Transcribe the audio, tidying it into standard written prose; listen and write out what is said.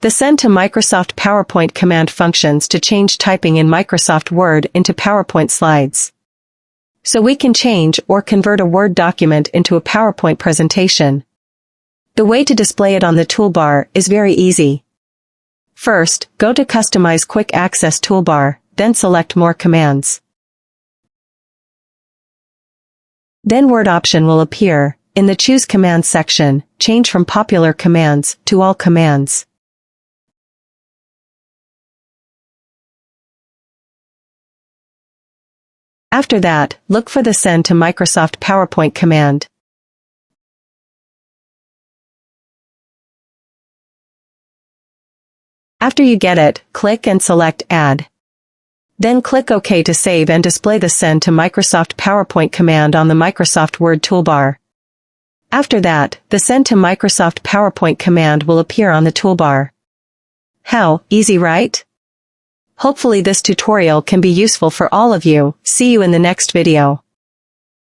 The Send to Microsoft PowerPoint command functions to change typing in Microsoft Word into PowerPoint slides. So we can change or convert a Word document into a PowerPoint presentation. The way to display it on the toolbar is very easy. First, go to Customize Quick Access Toolbar, then select More Commands. Then Word option will appear. In the Choose Commands section, change from Popular Commands to All Commands. After that, look for the Send to Microsoft PowerPoint command. After you get it, click and select Add. Then click OK to save and display the Send to Microsoft PowerPoint command on the Microsoft Word toolbar. After that, the Send to Microsoft PowerPoint command will appear on the toolbar. How easy, right? Hopefully this tutorial can be useful for all of you. See you in the next video.